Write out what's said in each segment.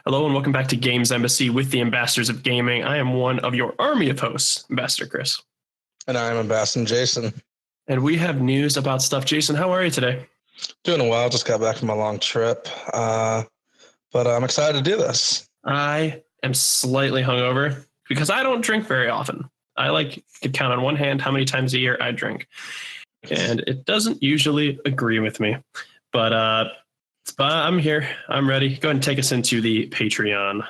Hello and welcome back to Games Embassy with the Ambassadors of Gaming. I am one of your army of hosts, Ambassador Chris. And I'm Ambassador Jason. And we have news about stuff. Jason, how are you today? Doing well. Just got back from a long trip. But I'm excited to do this. I am slightly hungover because I don't drink very often. I could count on one hand how many times a year I drink. And it doesn't usually agree with me. But I'm here. I'm ready. Go ahead and take us into the Patreon.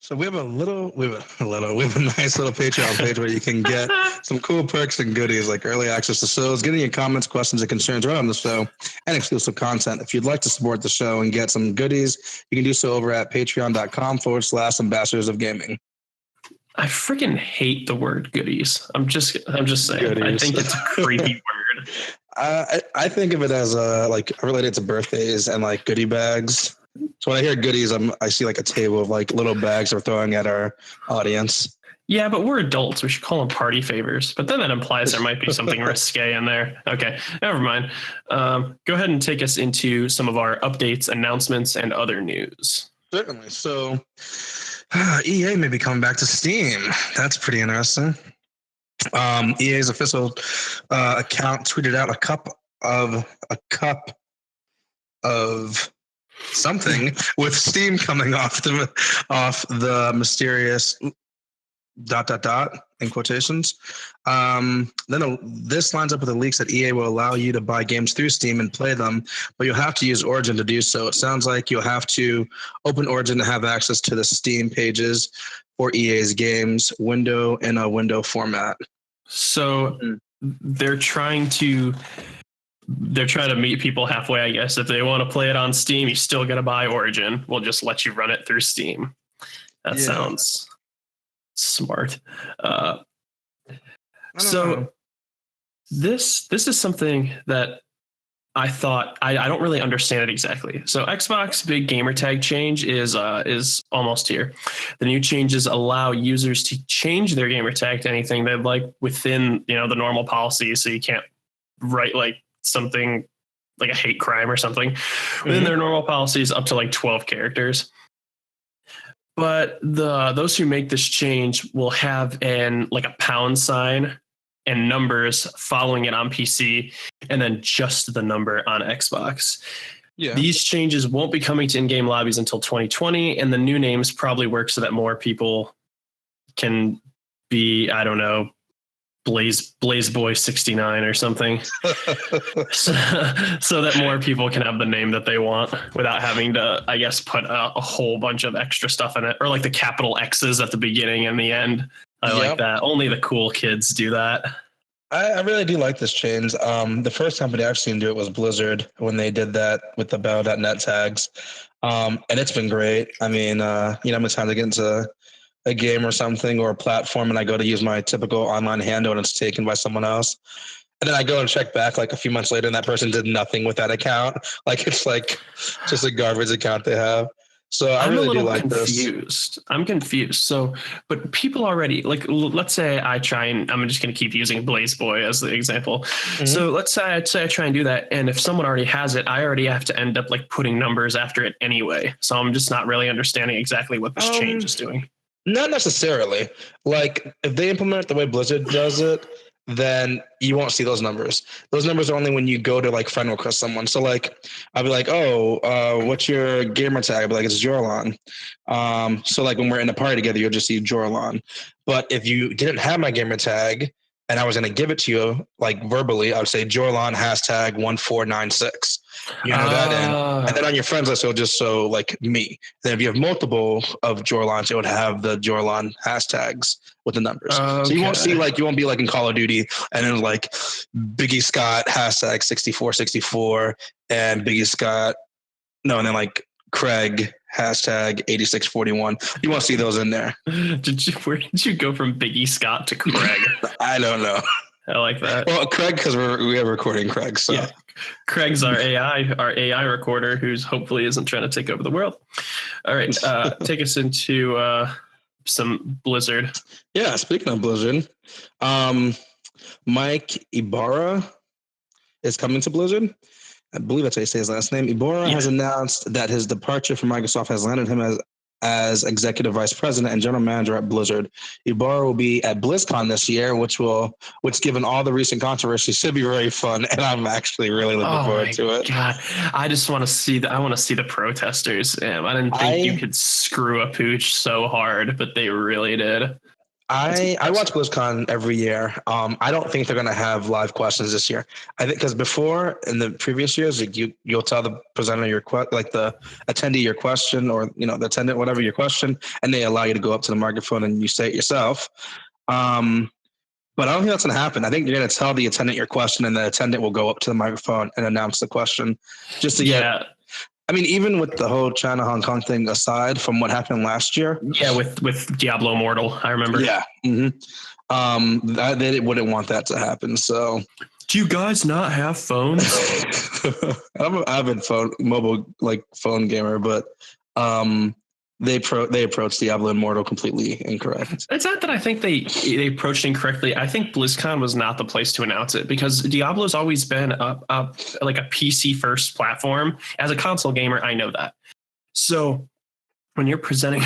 So we have a nice little Patreon page where you can get some cool perks and goodies like early access to shows, getting your comments, questions, and concerns right on the show, and exclusive content. If you'd like to support the show and get some goodies, you can do so over at patreon.com/ambassadors of gaming. I freaking hate the word goodies. I'm just saying. Goodies. I think it's a creepy word. I think of it as related to birthdays and like goodie bags. So when I hear goodies, I see like a table of like little bags we're throwing at our audience. Yeah, but we're adults. We should call them party favors. But then that implies there might be something risque in there. Okay, never mind. Go ahead and take us into some of our updates, announcements, and other news. Certainly. So EA may be coming back to Steam. That's pretty interesting. EA's official account tweeted out a cup of something with Steam coming off the mysterious ... in quotations. This lines up with the leaks that EA will allow you to buy games through Steam and play them, but you'll have to use Origin to do so. It sounds like you'll have to open Origin to have access to the Steam pages for EA's games in a window format. So they're trying to meet people halfway, I guess. If they want to play it on Steam, you still got to buy Origin. We'll just let you run it through Steam. That sounds smart. So this is something that I thought I don't really understand it exactly. So Xbox big gamer tag change is almost here. The new changes allow users to change their gamer tag to anything they'd like within the normal policy. So you can't write like something like a hate crime or something within their normal policies up to like 12 characters. But those who make this change will have a pound sign and numbers following it on PC, and then just the number on Xbox. Yeah. These changes won't be coming to in-game lobbies until 2020, and the new names probably work so that more people can be, I don't know, Blaze Boy 69 or something, so that more people can have the name that they want without having to, I guess, put a whole bunch of extra stuff in it, or like the capital X's at the beginning and the end. I like that. Only the cool kids do that. I really do like this change. The first company I've seen do it was Blizzard when they did that with the Battle.net tags. And it's been great. I mean, how many times I get into a game or something or a platform and I go to use my typical online handle and it's taken by someone else. And then I go and check back like a few months later and that person did nothing with that account. Like it's like just a garbage account they have. So I really do like this. I'm confused. So, but people already let's say I try and I'm just going to keep using Blaze Boy as the example. Mm-hmm. So let's say I try and do that. And if someone already has it, I already have to end up like putting numbers after it anyway. So I'm just not really understanding exactly what this change is doing. Not necessarily. Like if they implement it the way Blizzard does it, then you won't see those numbers. Those numbers are only when you go to like friend request someone. So like I'll be like, what's your gamer tag? I'll be like, it's Jorlan. So like when we're in a party together, you'll just see Jorlan. But if you didn't have my gamer tag and I was going to give it to you like verbally, I would say Jorlan #1496. You know that in. And then on your friends list, it'll just show like me. Then if you have multiple of Jorlans, it would have the Jorlan hashtags with the numbers. Okay. So you won't be like in Call of Duty and then like Biggie Scott #6464 and Biggie Scott. No, and then like Craig #8641. You won't see those in there. Where did you go from Biggie Scott to Craig? I don't know. I like that. Well, Craig, because we are recording Craig. So yeah. Craig's our AI recorder who's hopefully isn't trying to take over the world. All right. Take us into some Blizzard. Yeah. Speaking of Blizzard, Mike Ybarra is coming to Blizzard. I believe that's how you say his last name. Ybarra has announced that his departure from Microsoft has landed him as executive vice president and general manager at Blizzard. Ybarra will be at BlizzCon this year, which given all the recent controversy, should be very fun. And I'm actually really looking forward to it. God, I just want to see I want to see the protesters. I didn't think you could screw a pooch so hard, but they really did. I watch BlizzCon every year. I don't think they're going to have live questions this year. I think because before in the previous years, you'll tell the presenter the attendee your question, or the attendant whatever your question, and they allow you to go up to the microphone and you say it yourself. But I don't think that's going to happen. I think you're going to tell the attendant your question, and the attendant will go up to the microphone and announce the question, just to get. I mean, even with the whole China Hong Kong thing aside from what happened last year. Yeah, with Diablo Immortal, I remember. Yeah. They wouldn't want that to happen. So, do you guys not have phones? I'm an avid mobile phone gamer, but they approached Diablo Immortal completely incorrect. It's not that I think they approached incorrectly. I think BlizzCon was not the place to announce it, because Diablo's always been like a PC first platform. As a console gamer, I know that. So when you're presenting,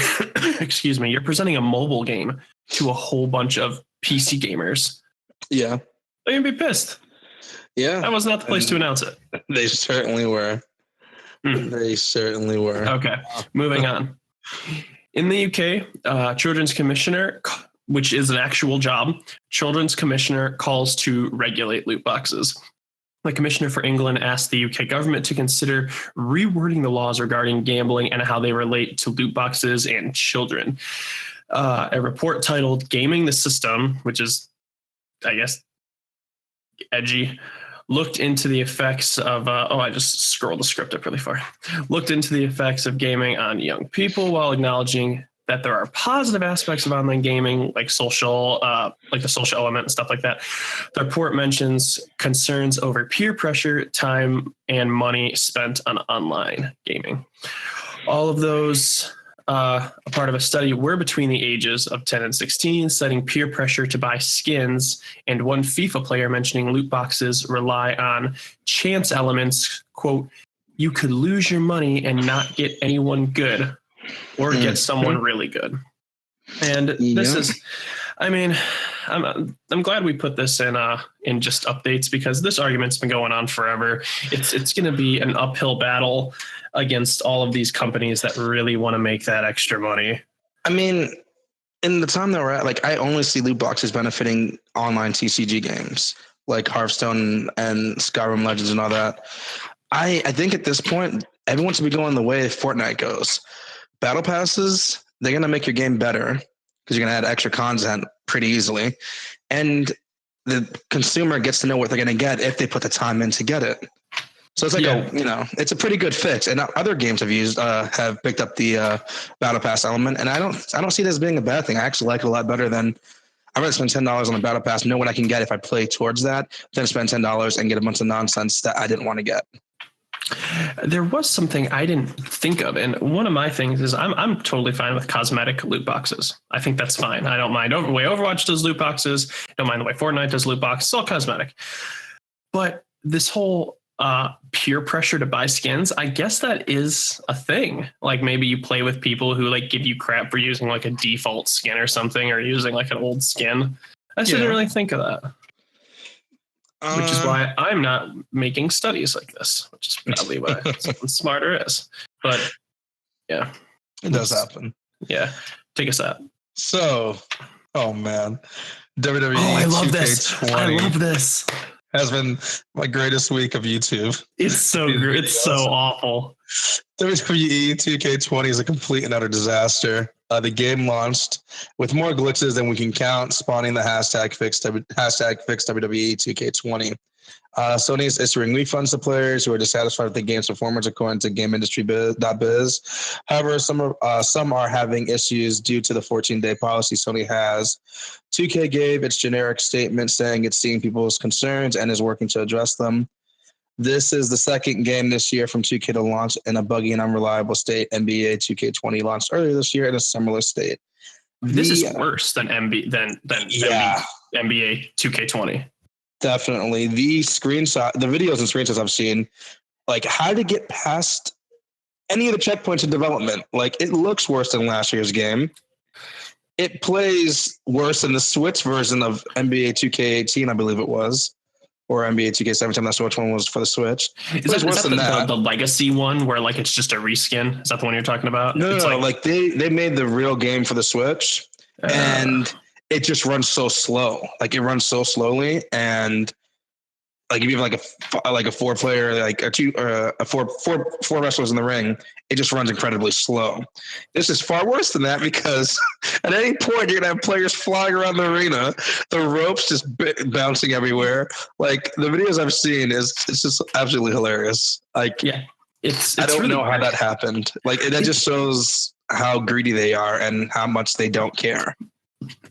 you're presenting a mobile game to a whole bunch of PC gamers. Yeah, they're gonna be pissed. Yeah, that was not the place to announce it. They certainly were. They certainly were. Okay, moving on. In the UK, Children's Commissioner, which is an actual job, Children's Commissioner calls to regulate loot boxes. The Commissioner for England asked the UK government to consider rewording the laws regarding gambling and how they relate to loot boxes and children. A report titled Gaming the System, which is, I guess, edgy, looked into the effects of, I just scrolled the script up really far. Looked into the effects of gaming on young people while acknowledging that there are positive aspects of online gaming, like social, like the social element and stuff like that. The report mentions concerns over peer pressure, time, and money spent on online gaming. All of those, a part of a study, were between the ages of 10 and 16, citing peer pressure to buy skins, and one FIFA player mentioning loot boxes rely on chance elements. Quote, you could lose your money and not get anyone good, or get someone really good. And this is, I mean, I'm glad we put this in just updates, because this argument's been going on forever. It's going to be an uphill battle against all of these companies that really want to make that extra money. I mean, in the time that we're at, I only see loot boxes benefiting online TCG games like Hearthstone and Skyrim Legends and all that. I think at this point, everyone should be going the way Fortnite goes. Battle passes, they're going to make your game better because you're going to add extra content pretty easily. And the consumer gets to know what they're going to get if they put the time in to get it. So it's it's a pretty good fix. And other games have picked up the battle pass element. And I don't see this being a bad thing. I actually like it a lot better than I'd rather spend $10 on a battle pass, know what I can get if I play towards that, than spend $10 and get a bunch of nonsense that I didn't want to get. There was something I didn't think of, and one of my things is I'm totally fine with cosmetic loot boxes. I think that's fine. I don't mind the way Overwatch does loot boxes. Don't mind the way Fortnite does loot boxes. It's all cosmetic. But this whole peer pressure to buy skins, I guess that is a thing. Like maybe you play with people who give you crap for using a default skin or something, or using an old skin. I just didn't really think of that. Which is why I'm not making studies like this, which is probably why someone smarter is. But yeah, it does happen. Yeah, take us out. So, oh man, WWE. Oh, I love this. I love this. Has been my greatest week of YouTube. It's so good. It's so awful. WWE 2K20 is a complete and utter disaster. The game launched with more glitches than we can count, spawning the hashtag fix WWE 2K20. Sony is issuing refunds to players who are dissatisfied with the game's performance, according to GameIndustry.biz. However, some are having issues due to the 14-day policy Sony has. 2K gave its generic statement saying it's seeing people's concerns and is working to address them. This is the second game this year from 2K to launch in a buggy and unreliable state. NBA 2K20 launched earlier this year in a similar state. This is worse than NBA 2K20. Definitely. The videos and screenshots I've seen, like how to get past any of the checkpoints in development. Like it looks worse than last year's game. It plays worse than the Switch version of NBA 2K18, I believe it was, or NBA 2K17. I'm not sure which one was for the Switch. It plays worse than that. The legacy one where like it's just a reskin? Is that the one you're talking about? No, it's like they made the real game for the Switch, and it just runs so slow. Like it runs so slowly, and like if you have like a 4-player, like four wrestlers in the ring, it just runs incredibly slow. This is far worse than that because at any point you're gonna have players flying around the arena, the ropes just bouncing everywhere. Like the videos I've seen it's just absolutely hilarious. Like it's I don't really know how that happened. Like that just shows how greedy they are and how much they don't care.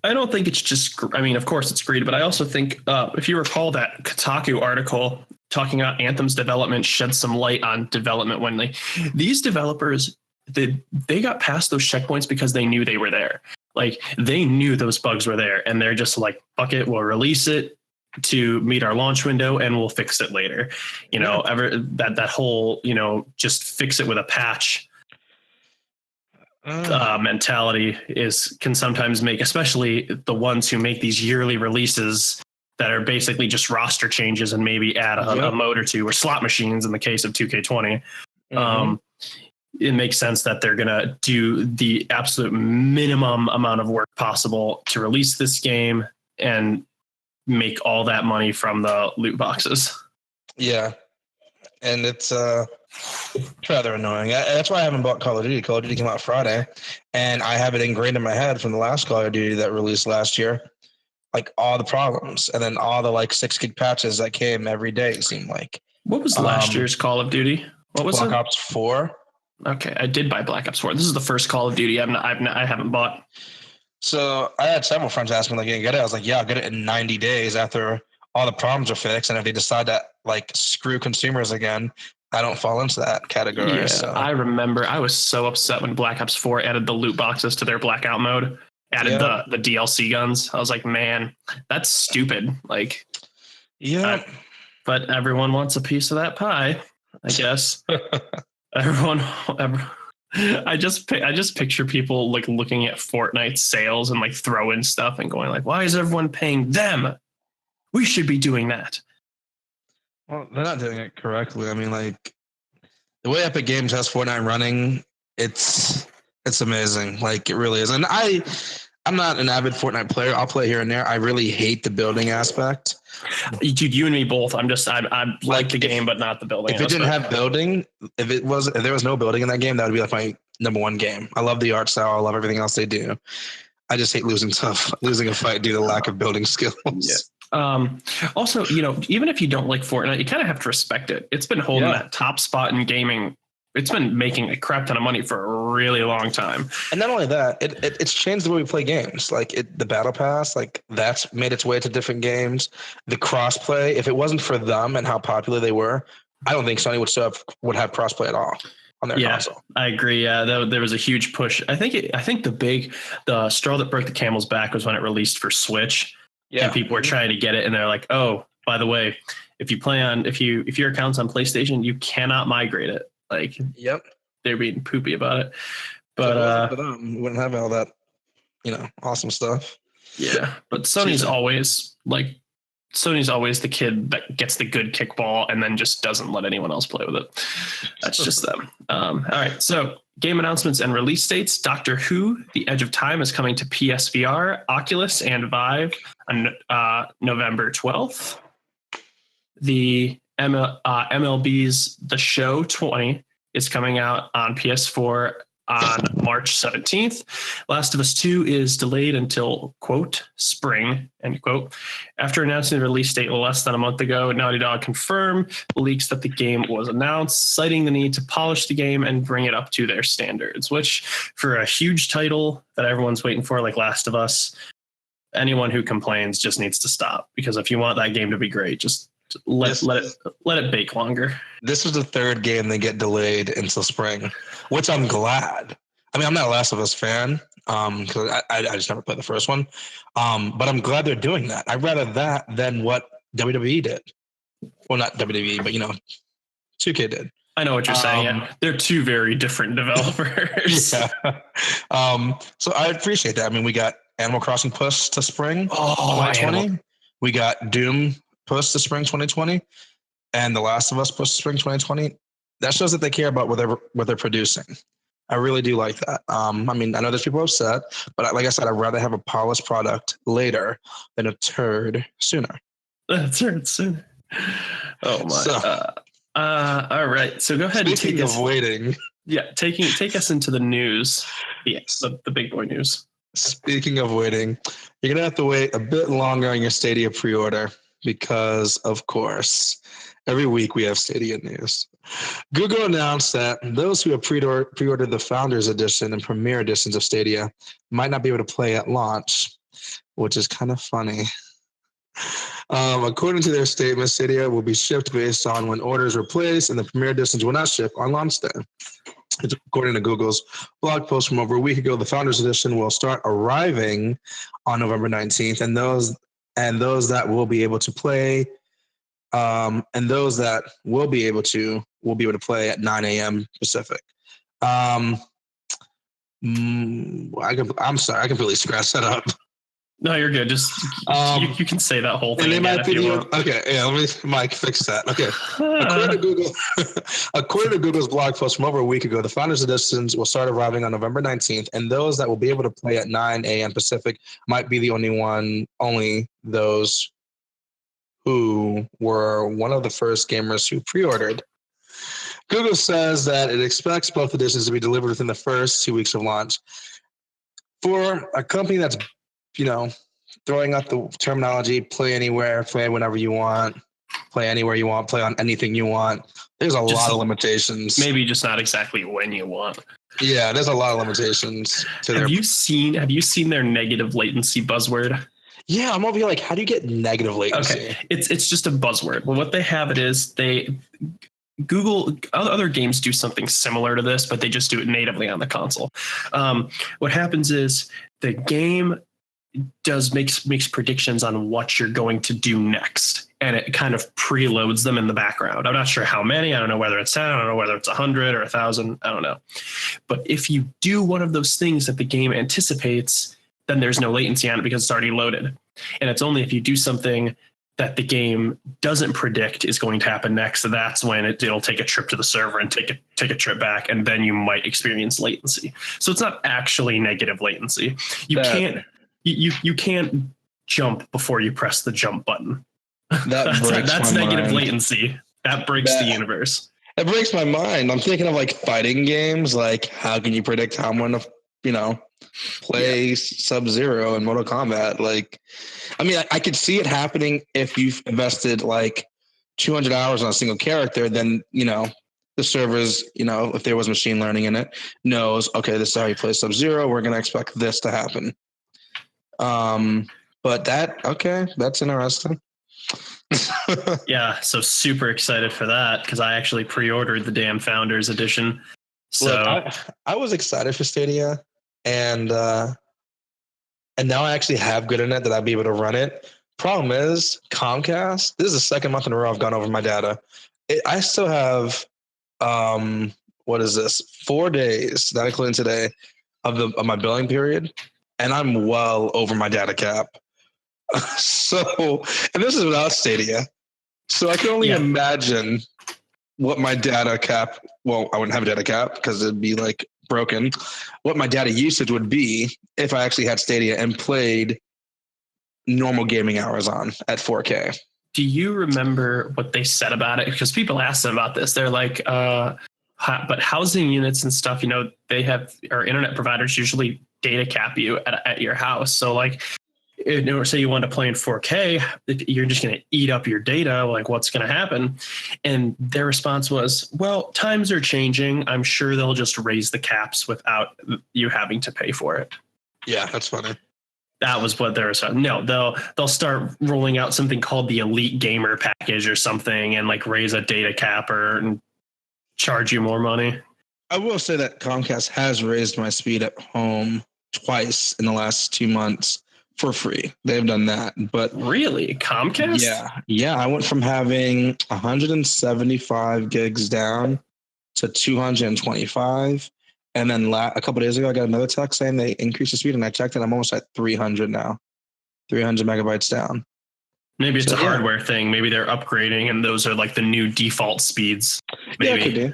I don't think it's just, I mean, of course it's greed, but I also think if you recall that Kotaku article talking about Anthem's development shed some light on development when these developers, they got past those checkpoints because they knew they were there. Like they knew those bugs were there and they're just like, fuck it, we'll release it to meet our launch window and we'll fix it later. That whole, just fix it with a patch mentality can sometimes make, especially the ones who make these yearly releases that are basically just roster changes and maybe add a mode or two or slot machines in the case of 2K20. It makes sense that they're going to do the absolute minimum amount of work possible to release this game and make all that money from the loot boxes. Yeah. And it's rather annoying. That's why I haven't bought Call of Duty. Call of Duty came out Friday, and I have it ingrained in my head from the last Call of Duty that released last year. Like all the problems, and then all the like 6 gig patches that came every day. It seemed like. What was last year's Call of Duty? What was Black Ops 4? Okay, I did buy Black Ops 4. This is the first Call of Duty I haven't bought. So I had several friends ask me like, "You get it?" I was like, "Yeah, I'll get it in 90 days after all the problems are fixed." And if they decide to like screw consumers again, I don't fall into that category. Yeah, so. I remember I was so upset when Black Ops 4 added the loot boxes to their blackout mode, added the DLC guns. I was like, man, that's stupid. Like, but everyone wants a piece of that pie, I guess. I just picture people like looking at Fortnite sales and like throwing stuff and going like, why is everyone paying them? We should be doing that. Well, they're not doing it correctly. I mean, like the way Epic Games has Fortnite running, it's amazing. Like it really is. And I'm not an avid Fortnite player. I'll play here and there. I really hate the building aspect. Dude, you and me both. I like the game, but not the building. If it didn't have building, if there was no building in that game, that would be like my number one game. I love the art style. I love everything else they do. I just hate losing a fight due to lack of building skills. Yeah. Also, even if you don't like Fortnite, you kind of have to respect it. It's been holding that top spot in gaming. It's been making a crap ton of money for a really long time. And not only that, it's changed the way we play games. Like the battle pass, like that's made its way to different games. The crossplay, if it wasn't for them and how popular they were, I don't think Sony would have crossplay at all on their console. I agree. Yeah, there was a huge push. I think the straw that broke the camel's back was when it released for Switch. Yeah. And people were trying to get it, and they're like, "Oh, by the way, if your account's on PlayStation, you cannot migrate it." Like, they're being poopy about it. But we wouldn't have all that, awesome stuff. Yeah, but Sony's always the kid that gets the good kickball and then just doesn't let anyone else play with it. That's just them. All right, so game announcements and release dates. Doctor Who: The Edge of Time is coming to PSVR, Oculus, and Vive on November 12th. The MLB's The Show 20 is coming out on PS4 on March 17th. Last of Us 2 is delayed until, quote, spring, end quote. After announcing the release date less than a month ago, Naughty Dog confirmed the leaks that the game was announced, citing the need to polish the game and bring it up to their standards, which for a huge title that everyone's waiting for, like Last of Us, anyone who complains just needs to stop, because if you want that game to be great, just let it bake longer. This was the third game they get delayed until spring, which I'm glad. I mean, I'm not a Last of Us fan because I just never played the first one. But I'm glad they're doing that. I'd rather that than what WWE did. Well, not WWE, but 2K did. I know what you're saying. Yeah, they're two very different developers. Yeah. So I appreciate that. I mean, we got Animal Crossing push to spring 2020. We got Doom push to spring 2020, and The Last of Us push to spring 2020. That shows that they care about what they're producing. I really do like that. I mean, I know there's people upset, but like I said, I'd rather have a polished product later than a turd sooner. That's right. Oh my. So, all right. So go ahead and take us. Waiting. Yeah, take us into the news. Yes, the big boy news. Speaking of waiting, you're gonna have to wait a bit longer on your Stadia pre-order because, of course, every week we have Stadia news. Google announced that those who have pre-ordered the Founders Edition and Premier Editions of Stadia might not be able to play at launch, which is kind of funny. According to their statement, Stadia will be shipped based on when orders were placed, and the Premier Editions will not ship on launch day. According to Google's blog post from over a week ago, the Founders Edition will start arriving on November 19th, and those that will be able to play, will be able to play at 9 a.m. Pacific. I'm sorry, I completely scratched that up. No, you're good. Just you can say that whole thing again if you want. Okay, yeah, let me, Mike, fix that. Okay. According to Google's blog post from over a week ago, the Founders Editions will start arriving on November 19th, and those that will be able to play at 9 a.m. Pacific might be the only those who were one of the first gamers who pre-ordered. Google says that it expects both editions to be delivered within the first 2 weeks of launch. For a company that's, throwing out the terminology, play anywhere, play whenever you want, play anywhere you want, play on anything you want, there's a lot of limitations. Maybe just not exactly when you want. Yeah, there's a lot of limitations to have you seen their negative latency buzzword? Yeah, I'm over here like, how do you get negative latency? Okay, it's just a buzzword. Well, what they have it is Google, other games do something similar to this, but they just do it natively on the console. What happens is the game makes predictions on what you're going to do next, and it kind of preloads them in the background. I'm not sure how many. I don't know whether it's 10. I don't know whether it's 100 or 1,000. I don't know. But if you do one of those things that the game anticipates, then there's no latency on it because it's already loaded. And it's only if you do something that the game doesn't predict is going to happen next, so that's when it'll take a trip to the server and take a trip back, and then you might experience latency. So it's not actually negative latency. You can't jump before you press the jump button. That's negative latency. That breaks the universe. It breaks my mind. I'm thinking of like fighting games. Like, how can you predict how I'm going to, play Sub-Zero in Mortal Kombat? Like, I mean, I could see it happening if you've invested like 200 hours on a single character. Then the servers, if there was machine learning in it, knows, okay, this is how you play Sub-Zero. We're going to expect this to happen. But that's interesting. Yeah, so super excited for that because I actually pre-ordered the damn Founders Edition. So look, I was excited for Stadia, and now I actually have good internet that I'd be able to run it. Problem is Comcast. This is the second month in a row I've gone over my data. I still have 4 days, not including today, of my billing period, and I'm well over my data cap. So, and this is without Stadia. So I can only imagine what my data cap, well, I wouldn't have a data cap because it'd be like broken, what my data usage would be if I actually had Stadia and played normal gaming hours on at 4K. Do you remember what they said about it? Because people asked them about this. They're like, but housing units and stuff, they have, our internet providers usually data cap you at your house. So like, say you want to play in 4K, you're just going to eat up your data. Like, what's going to happen? And their response was, well, times are changing. I'm sure they'll just raise the caps without you having to pay for it. Yeah, that's funny. That was what they're saying. No, they'll start rolling out something called the Elite Gamer package or something, and like raise a data cap and charge you more money. I will say that Comcast has raised my speed at home twice in the last 2 months for free. They've done that, but Really, Comcast? yeah. I went from having 175 gigs down to 225, and then a couple of days ago, I got another text saying they increased the speed, and I checked, and I'm almost at 300 now, 300 megabytes down. Maybe it's a hardware thing. Maybe they're upgrading, and those are like the new default speeds. Maybe. Yeah, could be.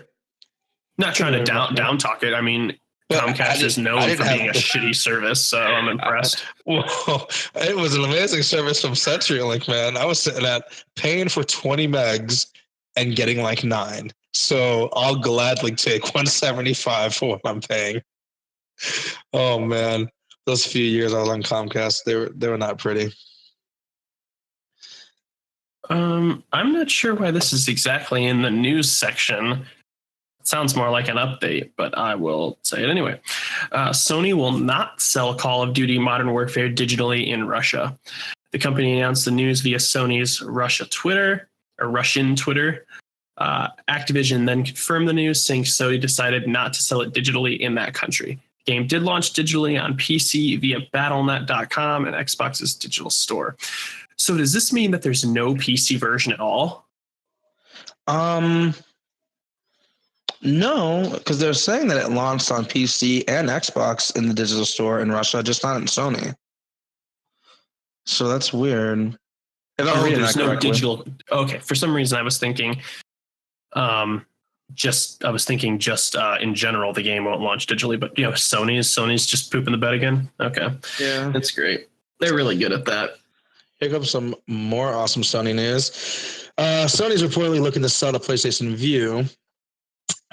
Not trying to down talk it. I mean, Comcast is known for being a shitty service, so I'm impressed. Well, it was an amazing service from CenturyLink, man. I was sitting at paying for 20 megs and getting like 9. So I'll gladly take 175 for what I'm paying. Oh man, those few years I was on Comcast, they were not pretty. I'm not sure why this is exactly in the news section. It sounds more like an update, but I will say it anyway. Sony will not sell Call of Duty Modern Warfare digitally in Russia. The company announced the news via Sony's Russian Twitter. Activision then confirmed the news, saying Sony decided not to sell it digitally in that country. The game did launch digitally on PC via Battle.net.com and Xbox's digital store. So does this mean that there's no PC version at all? No, because they're saying that it launched on PC and Xbox in the digital store in Russia, just not in Sony. So that's weird. If I'm reading there's that correctly. No digital. Okay, for some reason I was thinking, just in general the game won't launch digitally, but Sony's just pooping the bed again. Okay, yeah, that's great. They're really good at that. Here comes some more awesome Sony news. Sony's reportedly looking to sell the PlayStation Vue.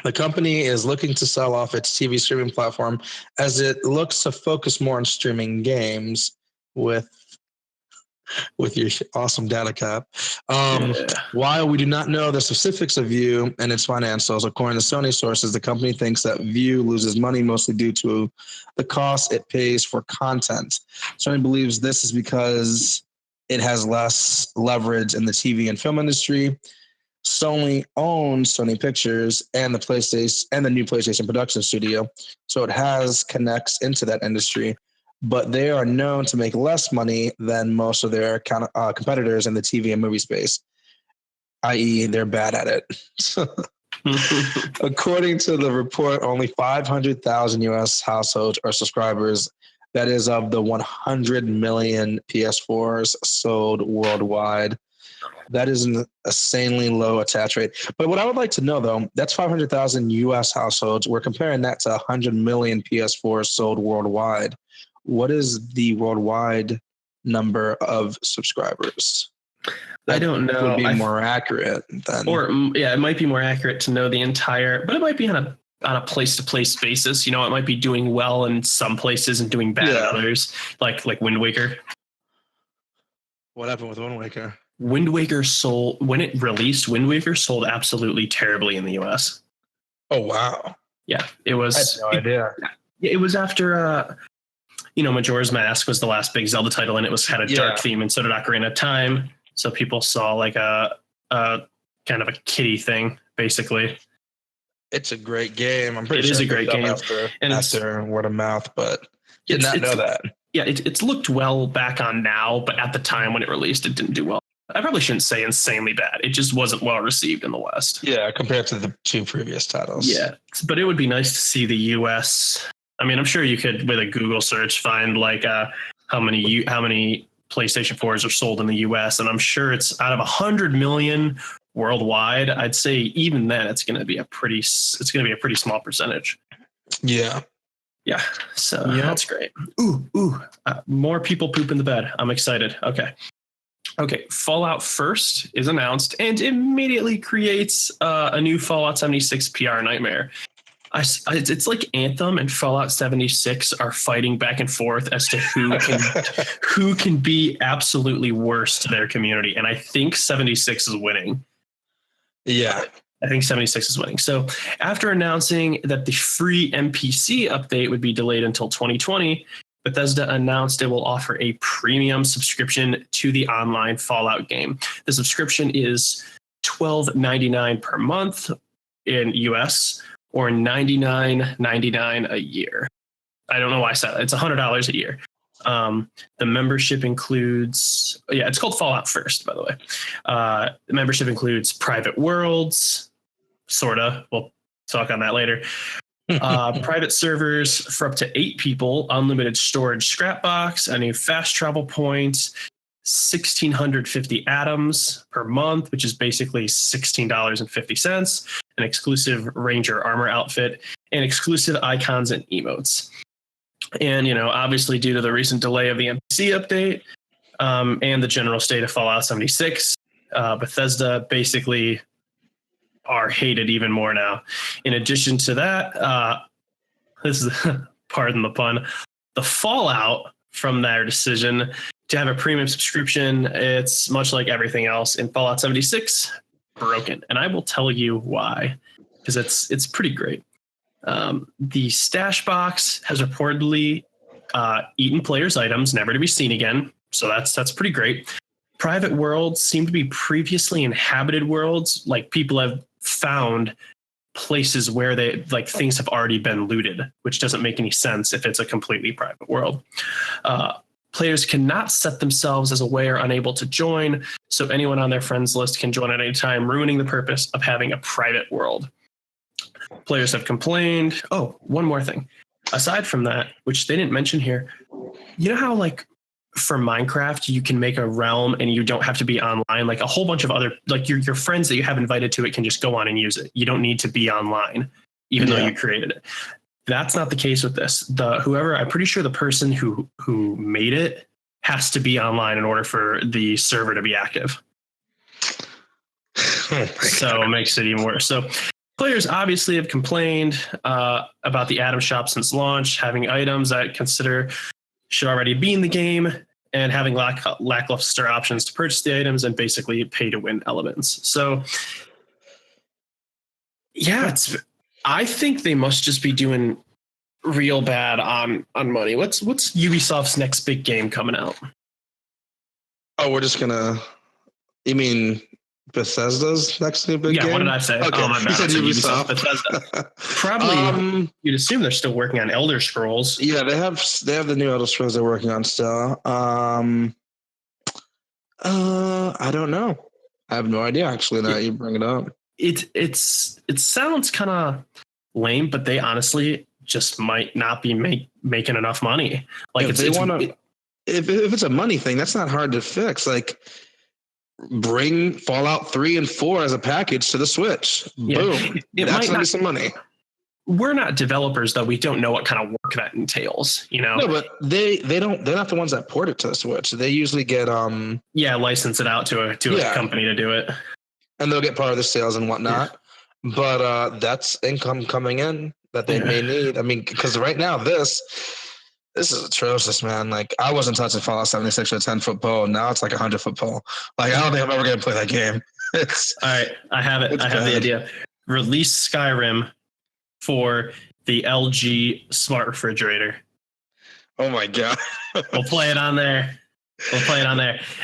The company is looking to sell off its TV streaming platform as it looks to focus more on streaming games with your awesome data cap. While we do not know the specifics of Vue and its financials, according to Sony sources, the company thinks that Vue loses money mostly due to the cost it pays for content. Sony believes this is because it has less leverage in the TV and film industry. Sony owns Sony Pictures and the new PlayStation production studio, so it has connects into that industry. But they are known to make less money than most of their competitors in the TV and movie space, i.e., they're bad at it. According to the report, only 500,000 U.S. households are subscribers. That is of the 100 million PS4s sold worldwide. That is an insanely low attach rate. But what I would like to know, though, that's 500,000 U.S. households. We're comparing that to 100 million PS4s sold worldwide. What is the worldwide number of subscribers? I don't know. Would be more accurate than, it might be more accurate to know the entire, but it might be on a place-to-place basis. It might be doing well in some places and doing bad in others, like Wind Waker. What happened with Wind Waker? Wind Waker sold, when it released, Wind Waker sold absolutely terribly in the US. Oh, wow. Yeah, it was. I had no idea. It was after, Majora's Mask was the last big Zelda title, and it had a dark theme, and so did Ocarina of Time. So people saw like a kind of a kiddie thing, basically. It's a great game. I'm pretty sure it is a great game. After word of mouth, but did not know that. Yeah, it's looked well back on now, but at the time when it released, it didn't do well. I probably shouldn't say insanely bad. It just wasn't well received in the West. Yeah, compared to the 2 previous titles. Yeah, but it would be nice to see the U.S. I mean, I'm sure you could, with a Google search, find like how many PlayStation 4s are sold in the U.S. And I'm sure it's out of 100 million worldwide. I'd say even then, it's going to be a pretty small percentage. Yeah. Yeah. So that's great. More people poop in the bed. I'm excited. Okay, Fallout First is announced and immediately creates a new Fallout 76 PR nightmare. It's like Anthem and Fallout 76 are fighting back and forth as to who can be absolutely worse to their community, and I think 76 is winning. Yeah. I think 76 is winning. So after announcing that the free NPC update would be delayed until 2020, Bethesda announced it will offer a premium subscription to the online Fallout game. The subscription is $12.99 per month in US or $99.99 a year. I don't know why I said that. It's $100 a year. The membership includes, it's called Fallout First, by the way. The membership includes private worlds, sorta. We'll talk on that later. Private servers for up to 8 people, unlimited storage scrap box, a new fast travel point, 1,650 atoms per month, which is basically $16.50, an exclusive Ranger armor outfit, and exclusive icons and emotes. And, obviously due to the recent delay of the NPC update and the general state of Fallout 76, Bethesda basically are hated even more now. In addition to that, this is, pardon the pun, the fallout from their decision to have a premium subscription, it's much like everything else in Fallout 76, broken. And I will tell you why, because it's pretty great. The stash box has reportedly eaten players' items, never to be seen again. So that's pretty great. Private worlds seem to be previously inhabited worlds, like people have found places where things have already been looted, which doesn't make any sense if it's a completely private world. Players cannot set themselves as away or unable to join, so anyone on their friends list can join at any time, ruining the purpose of having a private world. Players have complained. Oh, one more thing. Aside from that, which they didn't mention here, you know how for Minecraft, you can make a realm and you don't have to be online. Like a whole bunch of other, your friends that you have invited to it can just go on and use it. You don't need to be online, even though you created it. That's not the case with this. I'm pretty sure the person who made it has to be online in order for the server to be active. So it makes it even worse. So players obviously have complained about the Atom Shop since launch, having items that consider should already be in the game and having lackluster options to purchase the items and basically pay to win elements. So yeah, I think they must just be doing real bad on money. What's Ubisoft's next big game coming out? Oh, we're just you mean Bethesda's next new big game? Yeah, what did I say? Okay. Oh, my bad. You said Ubisoft. Bethesda. Probably you'd assume they're still working on Elder Scrolls. Yeah, they have the new Elder Scrolls they're working on still. I don't know. I have no idea actually now you bring it up. It sounds kind of lame, but they honestly just might not be making enough money. Like if it's a money thing, that's not hard to fix. Like bring Fallout 3 and 4 as a package to the Switch. Yeah. Boom. That's gonna be some money. We're not developers, though. We don't know what kind of work that entails, No, but they're not the ones that port it to the Switch. They usually get license it out to a company to do it. And they'll get part of the sales and whatnot. Yeah. But that's income coming in that they may need. I mean, because right now this is atrocious, man. Like I wasn't touching Fallout 76 with a 10-foot pole. Now it's like a 100-foot pole. Like I don't think I'm ever gonna play that game. All right, I have it. I have the idea. Release Skyrim for the LG smart refrigerator. Oh my god. We'll play it on there.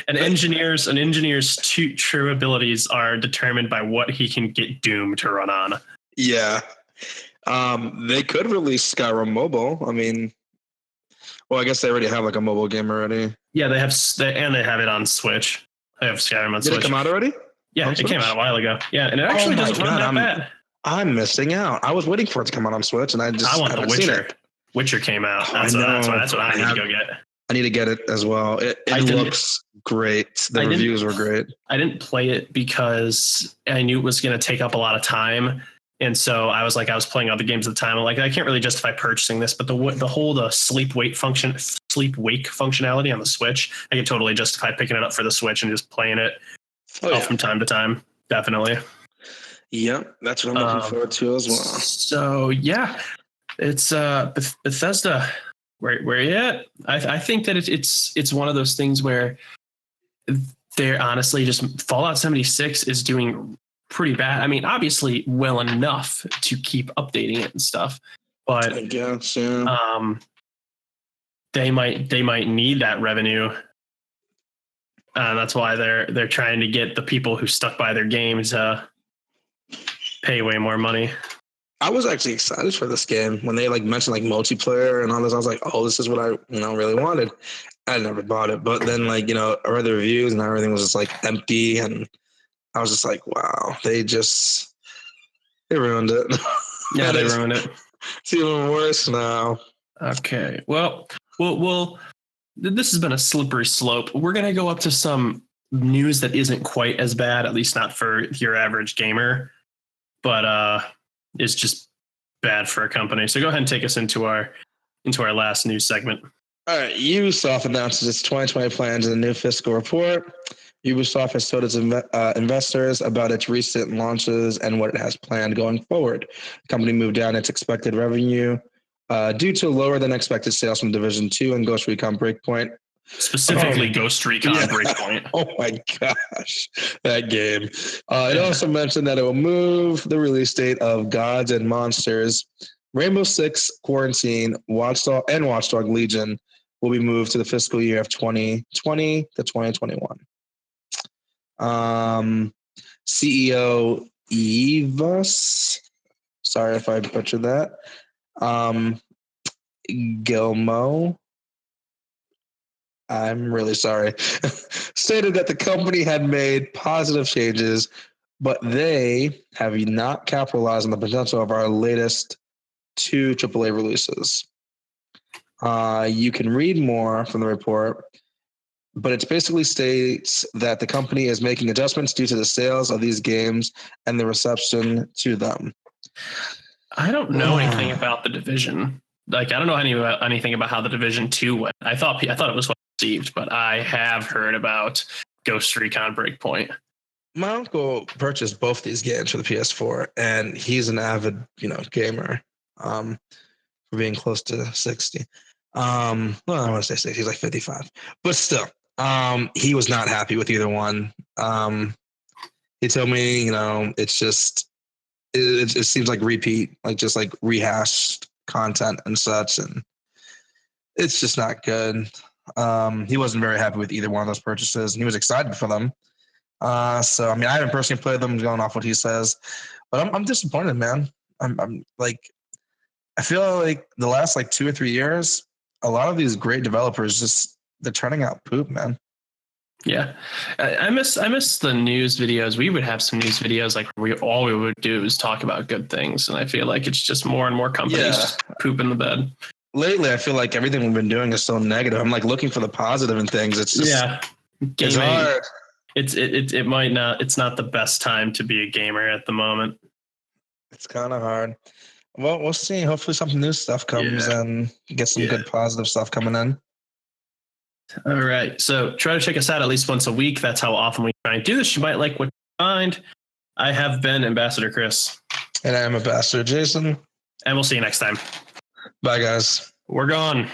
An engineer's true abilities are determined by what he can get Doom to run on. Yeah. They could release Skyrim mobile. I mean, well, I guess they already have like a mobile game already. Yeah, they have it on Switch. They have Skyrim on Switch. Did it come out already? Yeah, it came out a while ago. Yeah, and it actually doesn't run that bad. I'm missing out. I was waiting for it to come out on Switch, and I want the Witcher. Witcher came out. That's what I need to go get. I need to get it as well. It looks great. The reviews were great. I didn't play it because I knew it was going to take up a lot of time. And so I was playing other games at the time. I'm like, I can't really justify purchasing this, but the whole sleep wake functionality on the Switch, I can totally justify picking it up for the Switch and just playing it from time to time. Definitely. Yep, that's what I'm looking forward to as well. So yeah, it's Bethesda. Where you at? I think that it's one of those things where they're honestly just Fallout 76 is doing pretty bad. I mean, obviously well enough to keep updating it and stuff, but I guess they might need that revenue. That's why they're trying to get the people who stuck by their games pay way more money. I was actually excited for this game when they like mentioned like multiplayer and all this. I was like, oh, this is what I really wanted. I never bought it, but then like I read the reviews and everything was just like empty, and I was just like, wow, they ruined it. Yeah, And they ruined it. it's even worse now. Okay. Well, this has been a slippery slope. We're going to go up to some news that isn't quite as bad, at least not for your average gamer, but is just bad for a company. So go ahead and take us into our last news segment. All right, Ubisoft announces its 2020 plans in a new fiscal report. Ubisoft has told its investors about its recent launches and what it has planned going forward. The company moved down its expected revenue due to lower than expected sales from Division 2 and Ghost Recon Breakpoint. Specifically, Ghost Recon Breakpoint. Oh my gosh, that game. It also mentioned that it will move the release date of Gods and Monsters, Rainbow Six Quarantine, Watchdog, and Watchdog Legion will be moved to the fiscal year of 2020 to 2021. CEO Evas, sorry if I butchered that. Gilmo, I'm really sorry, stated that the company had made positive changes, but they have not capitalized on the potential of our latest 2 AAA releases. You can read more from the report, but it basically states that the company is making adjustments due to the sales of these games and the reception to them. I don't know anything about the Division. Like, I don't know anything about how the Division 2 went. I thought it was well received, but I have heard about Ghost Recon Breakpoint. My uncle purchased both these games for the PS4, and he's an avid, gamer. For being close to 60. Well, I want to say 60. He's like 55, but still, he was not happy with either one. He told me, it's just, it seems like repeat, like just like rehashed content and such, and it's just not good. He wasn't very happy with either one of those purchases, and he was excited for them. So I mean, I haven't personally played them, going off what he says, but I'm disappointed, man. I'm like, I feel like the last like 2 or 3 years, a lot of these great developers they're turning out poop, man. Yeah, I miss the news videos. We would have some news videos like all we would do is talk about good things, and I feel like it's just more and more companies just poop in the bed. Lately, I feel like everything we've been doing is so negative. I'm like looking for the positive in things. It's just gaming, it's hard. It might not. It's not the best time to be a gamer at the moment. It's kind of hard. Well, we'll see. Hopefully, some new stuff comes and get some good positive stuff coming in. All right. So try to check us out at least once a week. That's how often we try and do this. You might like what you find. I have been Ambassador Chris. And I am Ambassador Jason. And we'll see you next time. Bye, guys. We're gone.